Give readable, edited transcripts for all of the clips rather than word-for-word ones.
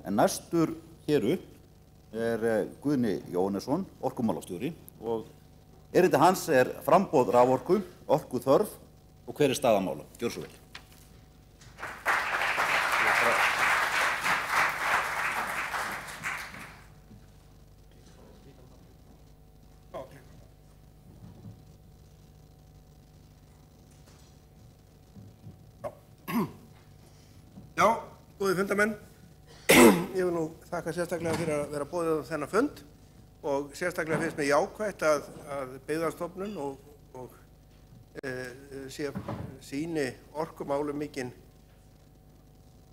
En næstur hér upp Guðni Jóhannesson, orkumálastjóri, og erindi hans framboð raforku, orkuþörf og hver staða mála. Gjörðu svo vel. Já, góðir fundamenn, ég vil nú þakka sérstaklega fyrir að vera boðið á þennan fund og sérstaklega finnst mér jákvætt að Byggðastofnun og sýni orkumálum mikinn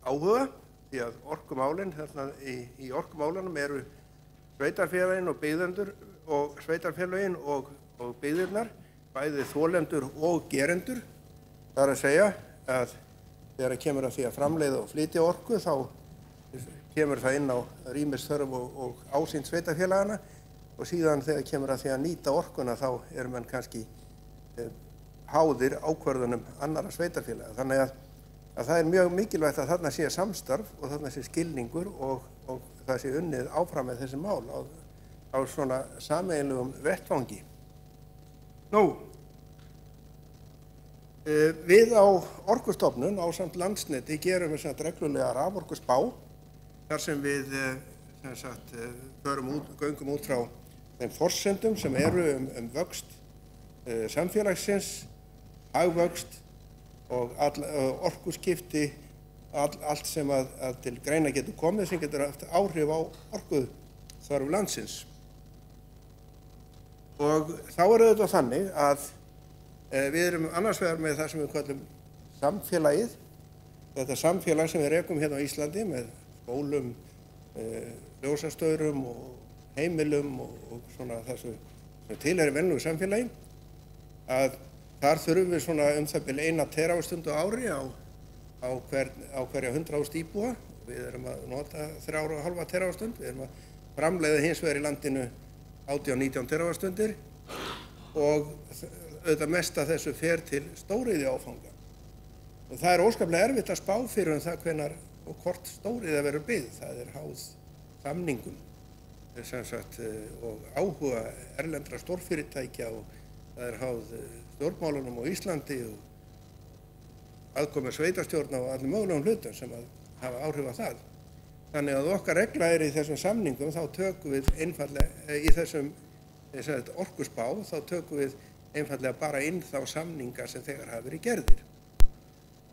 áhuga, því að orkumálin, í orkumálunum eru sveitarfélögin og byggðendur og sveitarfélögin og byggðirnar, bæði þolendur og gerendur. Það er að segja að þegar kemur að því að framleiða og flytja orku þá kemur það inn á rýmisþörf og ásýnd sveitarfélagana og síðan þegar kemur að því að nýta orkuna þá menn kannski háðir ákvörðunum annarra sveitarfélaga. Þannig að það er mjög mikilvægt að þarna sé samstarf og þarna sé skilningur og það sé unnið áfram með þessi mál á svona sameiginlegum vettvangi. Við á Orkustofnun ásamt Landsneti gerum við reglulega raforkuspá þar sem við göngum út frá þeim forsendum sem eru vöxt samfélagsins, hagvöxt og orkuskipti, allt sem að til greina getur komið sem getur haft áhrif á orkuþörf landsins. Og þá þetta þannig að við erum annars vegar með það sem við kallum samfélagið, þetta samfélag sem við rekum hérna á Íslandi með skólum, ljósastaurum og heimilum og svona þessu sem tilheyrir venjulegu samfélagi, að þar þurfum við svona það bil 1 teravattstundu á ári á hverja 100.000 íbúa. Við erum að nota 3,5 teravattstundir, við erum að framleiða hins vegar í landinu 18-19 teravattstundir og auðvitað mest af þessu fer til stóriðjuáfanga. Og það er óskaplega erfitt að spá fyrir það hvenær og hvort stóriðja verður byggð. Það er háð samningum og áhuga erlendra stórfyrirtækja og það er háð stjórnmálunum á Íslandi og aðkomu sveitarstjórna og allir mögulegum hlutum sem að hafa áhrif á það. Þannig að okkar regla í þessum samningum þá tökum við einfaldlega í þessum orkuspá þá tökum við einfaldlega bara inn þá samninga sem þegar hafa verið gerðir.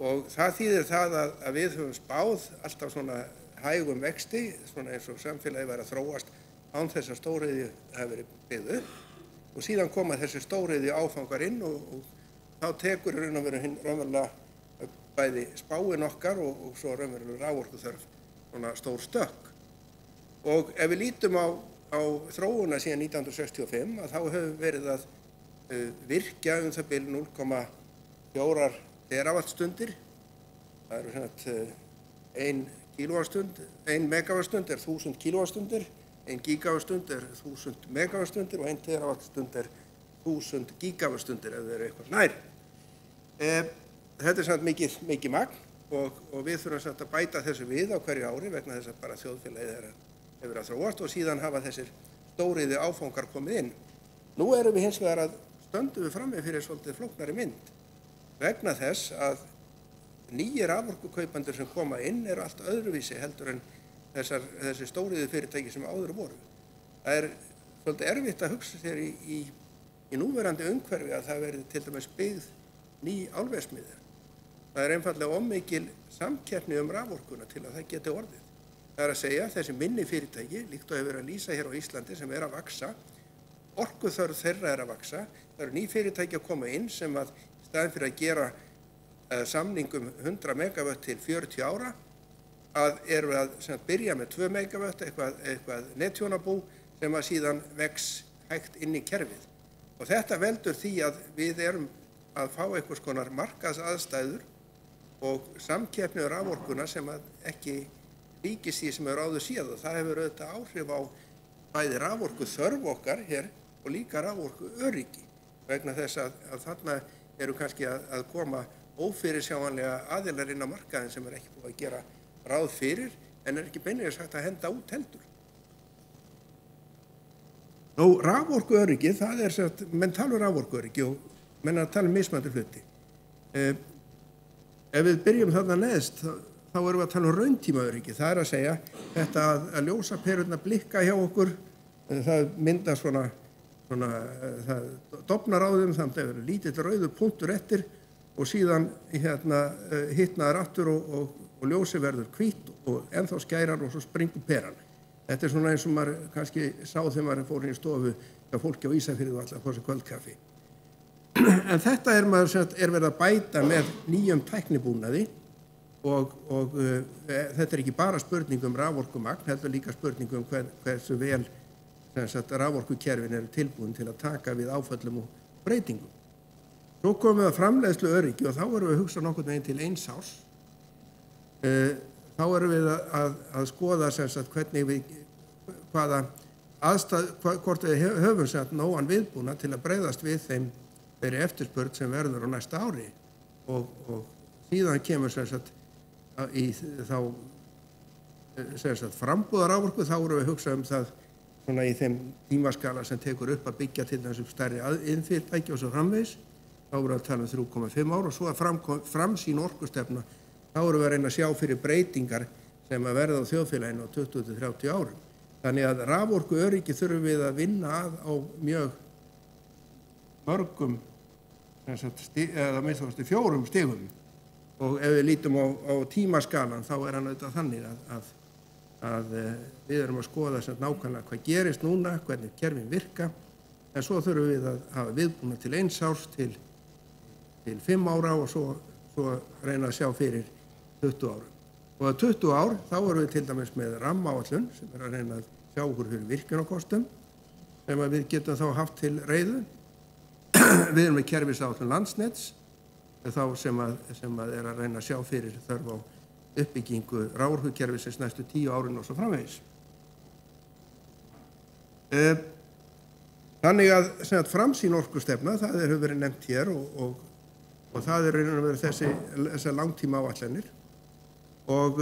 Og það þýðir það að við höfum spáð alltaf svona hægum vexti, svona eins og samfélagi væri að þróast án þess að stóriðju hafi verið byggð upp og síðan koma þessi stóriðju áfangar inn og þá tekur raunverulega bæði spáin okkar og svo raunverulega raforkuþörf svona stór stökk. Og ef við lítum á þróuna síðan 1965 að þá hefur verið að virkja það bil 0,4 teravattstundir. Það eru 1 kílóvattstund, 1 megawattstund 1000 kílóvattstundir, 1 gigawattstund 1000 megawattsstundir og 1 terawattstund 1000 gigawattsstundir ef það er eitthvað nær. Þetta mikið magn og við þurfum að bæta þessu við á hverju ári vegna þess að bara þjóðfélagið hefur að þróast og síðan hafa þessir stóriðju áfangar komið inn. Nú erum við hins vegar að stöndum við frammi fyrir svolítið flóknari mynd vegna þess að nýjir raforkukaupendur sem koma inn eru allt öðruvísi heldur en þessi stóriðju fyrirtæki sem áður voru. Það er svolítið erfitt að hugsa sér í núverandi umhverfi að það verði til dæmis byggð ný álverksmiðja. Það er einfaldlega ómikil samkeppni raforkuna til að það geti orðið. Það er að segja þessi minni fyrirtæki, líkt og hefur verið að lýsa hér á Íslandi sem að vaxa, orkuþörf þeirra að vaxa. Það eru ný fyrirtæki að koma inn sem að í staðinn fyrir að gera samningum 100 megawatt til 40 ára að eru að byrja með 2 megawatt, eitthvað nettjónabú sem að síðan vex hægt inn í kerfið. Og þetta veldur því að við erum að fá einhvers konar markaðsaðstæður og samkeppni raforkuna sem að ekki líkist því sem er áður séð og það hefur auðvitað áhrif á bæði raforkuþörf okkar hér og líka raforkuöryggi vegna þess að þarna eru kannski að koma ófyrirsjáanlega aðilar inn á markaðinn sem ekki búið að gera ráð fyrir en er ekki beinlega sagt að henda út heldur. Raforkuöryggi, það er sagt, menn tala raforkuöryggi og menn að tala mismandi hluti. Ef við byrjum þarna neðst, þá erum við að tala rauntímaöryggi. Það að segja þetta að ljósaperurnar blikka hjá okkur, það mynda svona það dofnar á þeim, þannig að það er lítill rauður punktur eftir og síðan hitnaðar aftur og ljósi verður hvítt og ennþá skærar og svo springur peran. Þetta er svona eins og maður kannski sá þegar maður fór inn í stofu hjá fólki á Ísafirði og alltaf fór sér kvöldkaffi. En þetta er verið að bæta með nýjum tæknibúnaði og þetta er ekki bara spurning raforkumagn, heldur líka spurning hversu vel raforkukerfin eru tilbúin til að taka við áföllum og breytingum. Svo komum við að framleiðslu öryggi og þá erum við að hugsa nokkurn veginn til eins árs. Þá erum við að skoða hvernig við, hvort við höfum nógan viðbúna til að bregðast við þeirri eftirspurn sem verður á næsta ári og síðan kemur í frambúðar raforku, þá erum við að hugsa það svona í þeim tímaskala sem tekur upp að byggja til þessum stærri iðnfyrirtæki og svo framvegis. Þá erum við að tala 3,5 ár og svo að framsýn orkustefna, þá erum við að reyna að sjá fyrir breytingar sem að verða á þjóðfélaginu á 20-30 árum. Þannig að raforkuöryggi þurfum við að vinna á mjög mörgum, eða minnst 4 stigum. Og ef við lítum á tímaskalan þá hann auðvitað þannig að við erum að skoða nákvæmlega hvað gerist núna, hvernig kerfin virka, en svo þurfum við að hafa viðbúna til 1 árs til 5 ára og svo reyna að sjá fyrir 20 ára. Og að 20 ár þá erum við til dæmis með rammaáætlun sem að reyna að sjá okkur fyrir virkjunarkostum sem að við getum þá haft til reiðu. Við erum með kerfisáætlun Landsnets þá sem að er að reyna að sjá fyrir þörf á uppbyggingu raforkukerfisins næstu 10 árin og svo framvegis. Þannig að framsýn orkustefna, það hefur verið nefnt hér og það verið þessar langtíma áætlanir og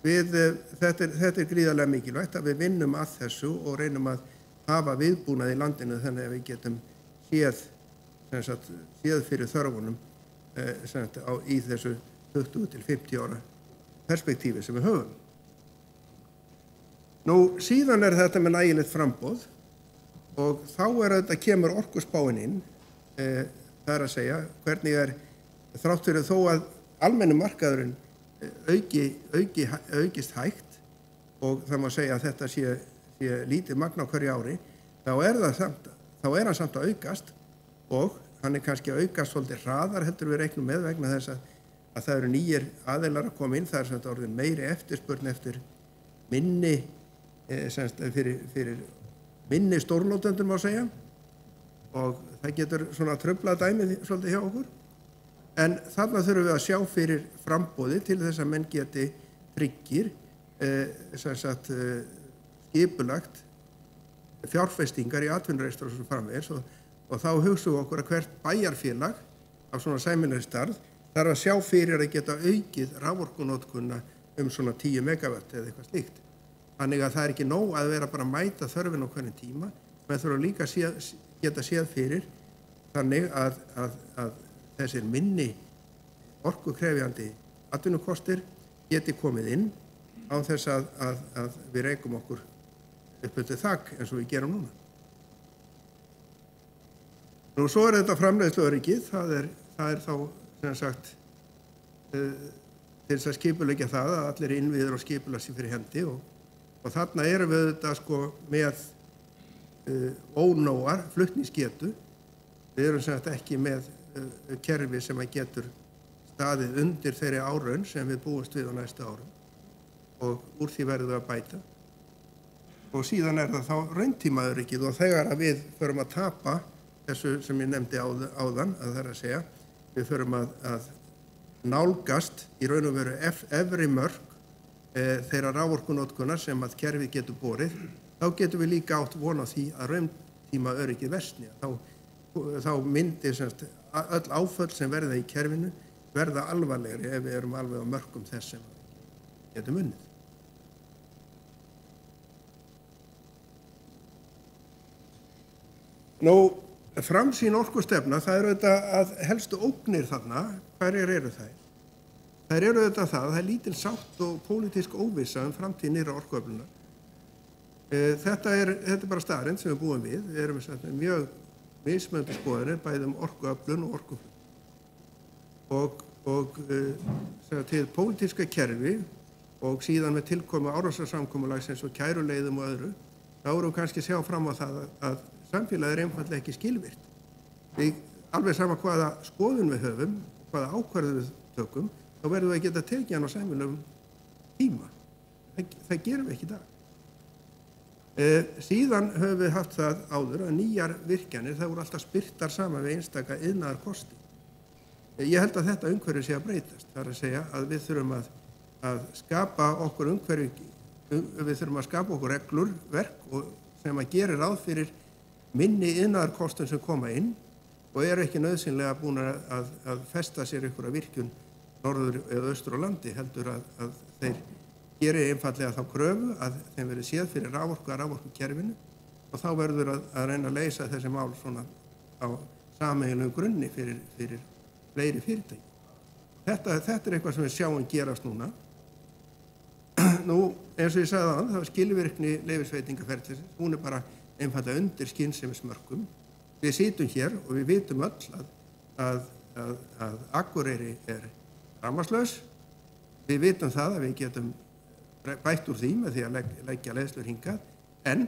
þetta er gríðarlega mikilvægt að við vinnum að þessu og reynum að hafa viðbúnað í landinu þannig að við getum séð fyrir þörfunum í þessu 20-50 ára perspektífi sem við höfum. Síðan er þetta með nægilegt framboð og þá þetta kemur orkuspáin inn, það er að segja hvernig þrátt fyrir þó að almenni markaðurinn aukist hægt og það má segja að þetta sé lítið magn á hverju ári, þá er hann samt að aukast og hann er kannski að aukast svolítið hraðar heldur við reiknum með vegna þess að það eru nýjir aðilar að koma inn, það er samt orðin meiri eftirspurn eftir minni fyrir minni stórnótendur má segja og það getur svona truflað dæmið svolítið hjá okkur. En þarna þurfum við að sjá fyrir framboði til þess að menn geti tryggir skipulagt fjárfestingar í atvinnurekstri og svo framvegis og þá hugsum við okkur að hvert bæjarfélag af svona sæmilegri stærð þarf að sjá fyrir að geta aukið raforkunotkunna svona 10 megawatt eða eitthvað slíkt. Þannig að það er ekki nóg að vera bara að mæta þörfin á hvernig tíma, menn þurfa líka að geta séð fyrir þannig að þessir minni orkukrefjandi atvinnukostir geti komið inn án þess að við reikum okkur upp undir þak eins og við gerum núna. Svo þetta framleiðsluöryggið, það er þá sem sagt til þess að skipuleggja það að allir innviðir og skipulag sér fyrir hendi og þarna erum við þetta með ónógar flutningsgetu. Við erum sem sagt ekki með kerfi sem að getur staðið undir þeirri áraun sem við búumst við á næsta árum og úr því verðum við að bæta. Og síðan það þá rauntímaöryggið og þegar að við förum að tapa þessu sem ég nefndi áðan, að það er að segja, við förum að nálgast í raun og veru efri mörk þeirra raforkunotkunar sem að kerfið getur borið, þá getum við líka átt von á því að rauntímaöryggið versni. Þá myndir öll áföll sem verða í kerfinu verða alvarlegri ef við erum alveg á mörkum þess sem við getum unnið. Nú, framsýn orkustefna, það eru auðvitað að helstu ógnir þarna, hverjar eru þær? Þær eru auðvitað það er lítil sátt og pólitísk óvissa framtíð nýrra orkuöflunar. Þetta er bara staðreynd sem við búum við. Við erum með mjög mismunandi skoðanir, bæði orkuöflun og orkuflutning. Og til pólitíska kerfi og síðan með tilkomu Árósasamkomulagsins og kæruleiðum og öðru, þá erum við kannski að sjá fram á það að samfélagið er einfaldlega ekki skilvirkt. Alveg sama hvaða skoðun við höfum, hvaða ákvarðanir við tökum, þá verðum við að geta tekið hann á sæmilegum tíma. Það gerum við ekki í dag. Síðan höfum við haft það áður að nýjar virkjanir, það voru alltaf spyrtar saman við einstaka iðnaðarkosti. Ég held að þetta umhverfi sé að breytast. Það er að segja að við þurfum að skapa okkur umhverfi, við þurfum að skapa okkur reglur, verk sem að gera ráð fyrir minni iðnaðarkostum sem koma inn og eru ekki nauðsynlega búin að festa sér einhverja virkjun norður eða austur á landi, heldur að þeir geri einfallega þá kröfu að þeim verið séð fyrir raforkukerfinu og þá verður að reyna að leysa þessi mál svona á sameiginlegum grunni fyrir fleiri fyrirtæki. Þetta er eitthvað sem við sjáum gerast núna. Nú, eins og ég sagði áðan, það var skilvirkni leyfisveitingaferlisins, hún er bara einfallega undir skynsemismörkum. Við sitjum hér og við vitum öll að Akureyri er rafmagnslaus. Við vitum það að við getum bætt úr því með því að leggja leiðslur hingað, en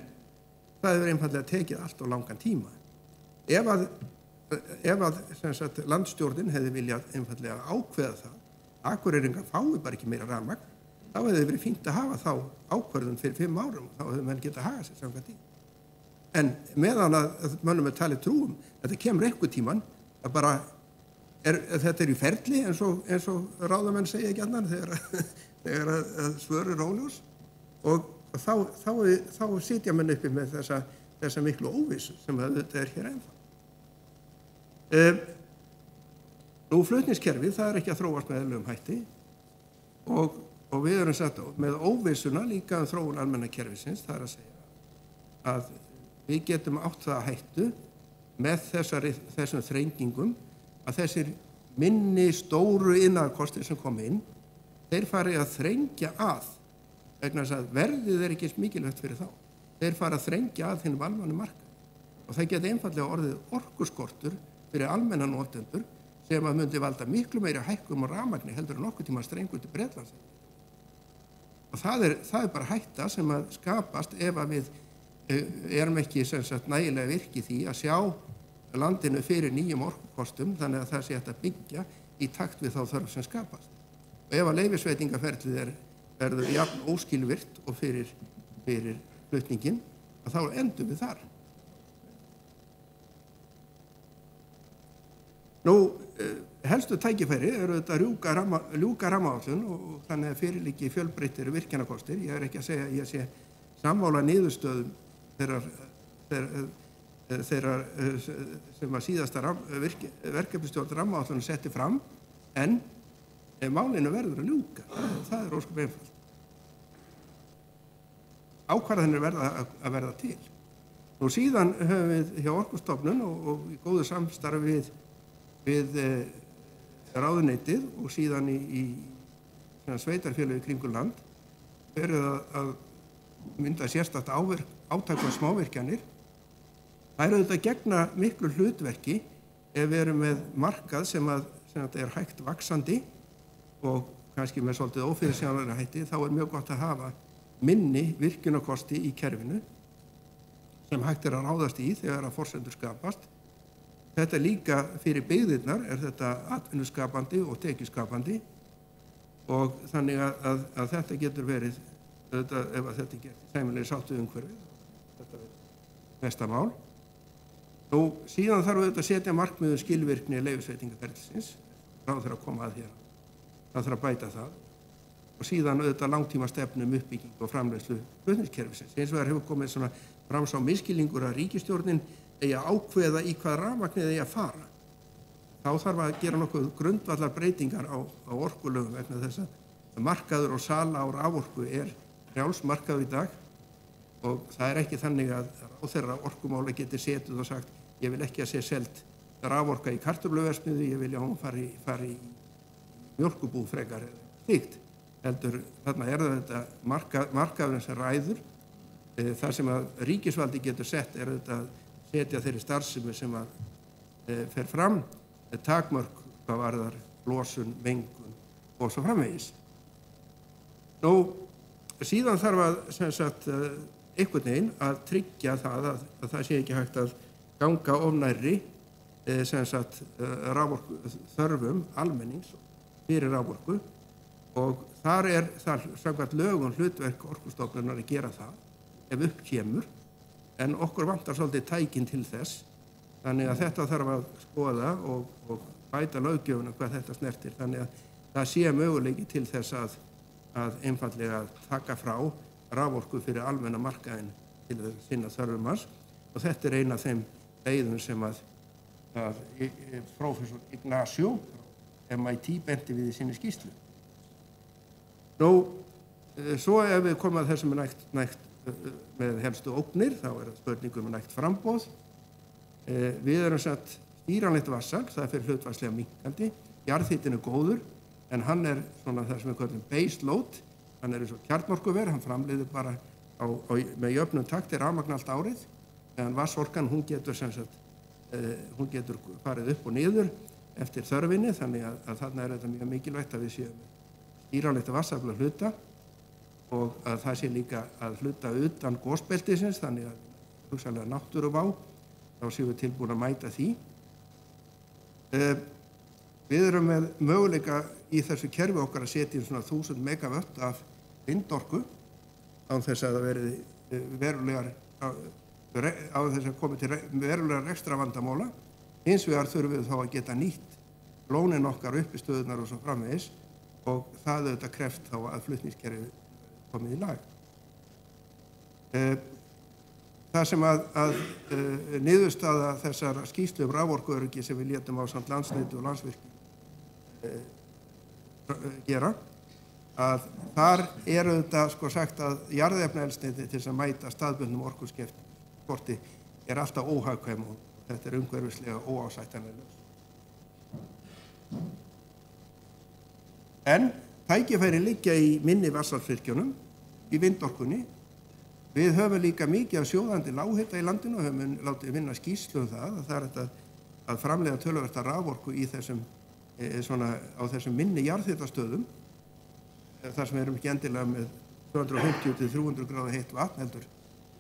það hefur einfallega tekið allt á langan tíma. Ef að landstjórnin hefði viljað einfallega ákveða það, Akureyringar fái bara ekki meira rafmagn, þá hefði verið fínt að hafa þá ákvörðun fyrir 5 árum og þá hefði menn getað hagað sér samkvæmt því. En meðan að mönnum er talið trúum, þetta kemur einhver tíman, að bara þetta er í ferli eins og ráðamenn segja ekki annan þegar að svör eru óljós og þá sitja menn uppi með þessa miklu óvissu sem þetta er hér ennþá. Nú, flutningskerfið, það er ekki að þróast með eðlilegum hætti og við erum satt með óvissuna líka þróun almenna kerfisins, það er að segja að við getum átt það að hættu með þessum þrengingum að þessir minni stóru iðnaðarkostir sem koma inn, þeir fari að þrengja að, vegna þess að verðið er ekki mikilvægt fyrir þá. Þeir fara að þrengja að hinum almennu markaði og það geti einfallega orðið orkuskortur fyrir almenna notendur sem að myndi valda miklu meiri hækkun á rafmagni heldur en nokkuð tíma strengur til Bretlands. Og það er bara hætta sem að skapast ef að við erum ekki nægilega virki því að sjá landinu fyrir nýjum orkukostum þannig að það sé hægt að byggja í takt við þá þörf sem skapast. Og ef að leyfisveitingaferlið verður jafn óskilvirkt og fyrir flutningin, þá endum við þar. Nú, helstu tækifæri eru þetta að ljúka rammaáætlun og þannig að fyrirliggi fjölbreyttir virkjanakostir. Ég er ekki að segja að ég sé sammála niðurstöðum þeirra sem að síðasta verkefnisstjórn rammaáætlun setti fram, en málinu verður að ljúka. Það er ósköp einfalt. Ákvarðanir verða að verða til. Nú síðan höfum við hjá Orkustofnun og í góðu samstarfi við ráðuneytið og síðan í sveitarfélögum kringum land verið að mynda sérstakt átak á smávirkjanir. Það er auðvitað gegna miklu hlutverki ef við erum með markað sem er hægt vaxandi og kannski með svolítið ófyrirsjáanlega hætti, þá er mjög gott að hafa minni virkjunarkosti í kerfinu sem hægt er að ráðast í þegar að forsendur skapast. Þetta líka fyrir byggðirnar er þetta atvinnuskapandi og tekjuskapandi og þannig að þetta getur verið, ef þetta getur sæmilega sáttu umhverfið, þetta er næsta mál. Nú, síðan þarf auðvitað að setja markmiðum skilvirkni leyfisveitingaferlisins, ráðherra að koma að hér, ráðherra að bæta það og síðan auðvitað langtíma stefnum uppbygging og framleiðslu flutningskerfisins. Eins og það hefur komið svona fram sá misskilningur að ríkisstjórnin eigi að ákveða í hvað rafmagnið eigi að fara. Þá þarf að gera nokkuð grundvallar breytingar á orkulögum vegna þess að markaður og sala á raforku er frjáls markaður í dag og það er ekki þannig að ráðherra orkumála geti setið og sagt Ég vil ekki að sé selt raforka í kartöfluverksmiðju, ég vil að hún fari í mjólkubú frekar slíkt. Heldur þarna þetta markaðurinn sem ræður. Það sem að ríkisvaldi getur sett þetta að setja þeirri starfsemi sem að fer fram, takmörk hvað varðar losun, mengun og svo framvegis. Síðan þarf að einhvern veginn að tryggja það að það sé ekki hægt að ganga of nærri þörfum almennings fyrir raforku, og þar það samkvæmt lögum hlutverk Orkustofnunar að gera það ef upp kemur, en okkur vantar svolítið tækin til þess, þannig að þetta þarf að skoða og bæta löggjöfuna hvað þetta snertir, þannig að það sé möguleiki til þess að einfaldlega taka frá raforku fyrir almenna markaðinn til að sinna þörfum hans, og þetta ein af þeim leiðum sem að prófessor Ignacio MIT benti við í sinni skýrslu. Svo ef við komum að þessum nægt með helstu ógnir, þá það spurningum nægt framboð. Við erum stýranlegt vatnsafl, það fyrir hlutfallslega minnkandi. Jarðhitinn góður, en hann svona það sem við kallum base load, hann eins og kjarnorkuver, hann framleiðir bara með jöfnum takti rafmagn allt árið, meðan vatnsorkan hún getur farið upp og niður eftir þörfinni, þannig að þarna þetta mjög mikilvægt að við séum stýranlegt vatnsafl að hluta, og að það sé líka að hluta utan gosbeltisins, þannig að hugsanlega náttúruvá, þá séum við tilbúin að mæta því. Við erum með möguleika í þessu kerfi okkar að setja svona 1000 megavött af vindorku án þess að það verði verulegar á þess að komi til verulegar ekstra vandamóla. Hins vegar þurfum við þá að geta nýtt lónin okkar upp í stöðunar og svo framvegis, og það auðvitað krefst þá að flutningskerfi komið í lag. Það sem að niðurstaða þessar skýrslu raforkuöryggi sem við létum á samt Landsneti og Landsvirkjun gera, að þar auðvitað sagt að jarðefnaeldsneyti til þess að mæta staðbundnum orkuskorti alltaf óhagkvæm, og þetta umhverfislega óásættanleg. En tækifæri liggja í minni vatnsaflsvirkjunum, í vindorkunni. Við höfum líka mikið af sjóðandi lághita í landinu og höfum látið vinna skýrslu það er þetta að framleiða töluverta raforku í þessum á þessum minni jarðhitastöðum, þar sem við erum ekki endilega með 250 til 300 gráða heitt vatn,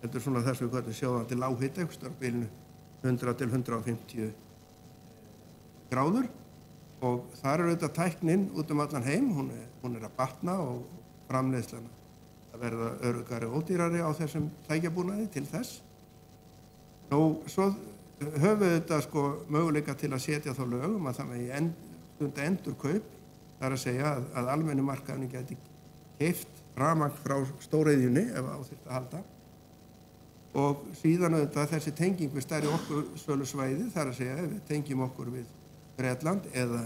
heldur svona þess við kallum sjóðandi lághita, á bilinu 100 til 150 gráður, og þar auðvitað tæknin út allan heim, hún að batna, og framleiðslan að verða öruggari og ódýrari á þessum tækjabúnaði til þess. Svo höfum við þetta möguleika til að setja þá lögum að það megi stunda endurkaup, það að segja að almenni markaðurinn geti keypt rafmagn frá stóriðjunni ef á þyrfti að halda, og síðan auðvitað þessi tenging við stærri orkusölusvæði, það að segja ef við tengjum okkur við Bretland eða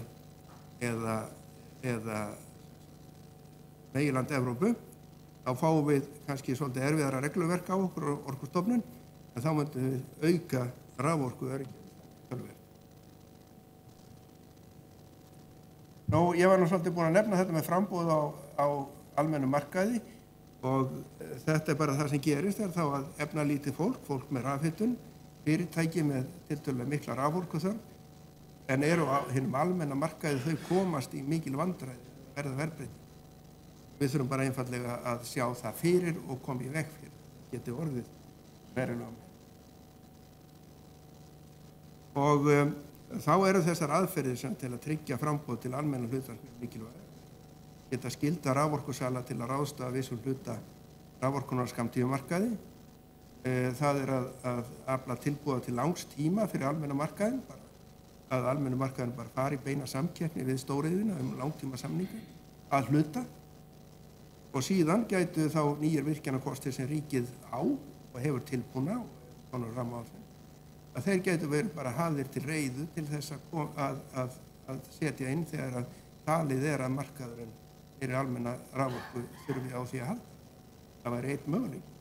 meginland Evrópu, þá fáum við kannski svolítið erfiðara regluverk á okkur og Orkustofnun, en þá myndum við auka raforkuöryggi. Ég var svolítið búin að nefna þetta með framboð á almennum markaði, og þetta bara það sem gerist þá að efna lítið fólk með rafhitun, fyrirtæki með tiltölulega mikla raforkuþörf, en eru á hinum almenna markaði, þau komast í mikil vandræði, verða verðbreyting. Við þurfum bara einfaldlega að sjá það fyrir og koma í veg fyrir, geti orðið verulega með. Og þá eru þessar aðferðir sem til að tryggja framboð til almenna hlutans mikilvæg. Geta skylda raforkusala til að ráðstafa vissum hluta raforkunar skammtímamarkaði. Það að afla tilboða til langs tíma fyrir almenna markaðinn, að almenna markaðinn bara fari beina samkeppni við stóriðjuna langtíma samningu að hluta, og síðan gætu þá nýjir virkjanakostir sem ríkið á og hefur tilbúna og rammaáætlun, að þeir gætu verið bara hafðir til reiðu til þess að setja inn þegar að talið að markaðurinn fyrir almenna raforku þurfi á því að halda. Það væri einn möguleiki.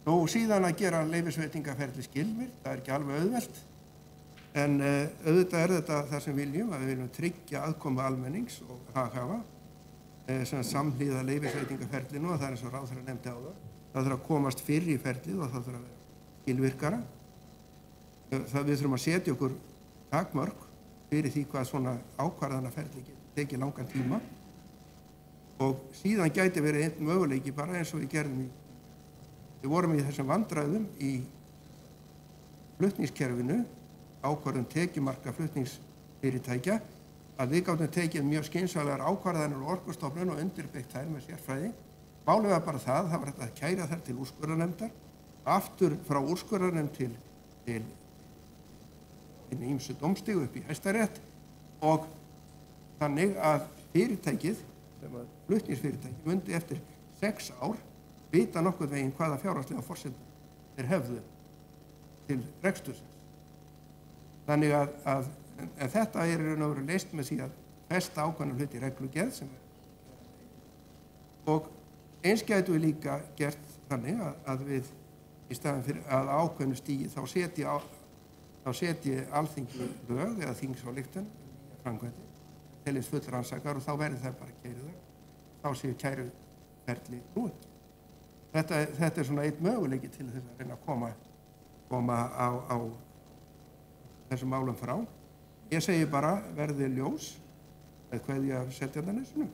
Nú síðan að gera leyfisveitingaferli skilvirkt, það er ekki alveg auðvelt, en auðvitað er þetta það sem við viljum tryggja aðkomu almennings og haghafa, samhliða leyfisveitingaferlinu, og það er eins og ráðherra nefndi áðan. Það þarf að komast fyrr í ferlið og það þarf að vera skilvirkara. Við þurfum að setja okkur takmörk fyrir því hvað svona ákvarðanaferli tekið langan tíma, og síðan gæti verið einn möguleiki bara eins og við vorum í þessum vandræðum í flutningskerfinu, ákvarðun tekjumarka flutningsfyrirtækja, að við gátum tekið mjög skynsamlegar ákvarðanir og Orkustofnun og undirbyggt þær með sérfræði. Málið var bara það var hægt að kæra þær til úrskurðarnefndar, aftur frá úrskurðarnefnd til ýmsu dómstigu upp í Hæstarétt, og þannig að fyrirtækið, sem að flutningsfyrirtækið, mundi eftir 6 ár vita nokkurn veginn hvaða fjárhagslega forsendur þeir hefðu til rekstursins. Þannig að þetta er í raun og veru leyst með því að festa ákveðna hluti í reglugerð og eins gætu við líka gert þannig að við í staðinn fyrir að ákveðnu stigi þá setji Alþingi lög eða þingsályktun framkvæmdir teljist fullrannsakar, og þá verði þær bara kæruðar, þá séu kæruferli út. Þetta er svona einn möguleiki til þess að reyna að koma á þessum málum frá. Ég segi bara verði ljós með kveðja Seltjarnarnesinu.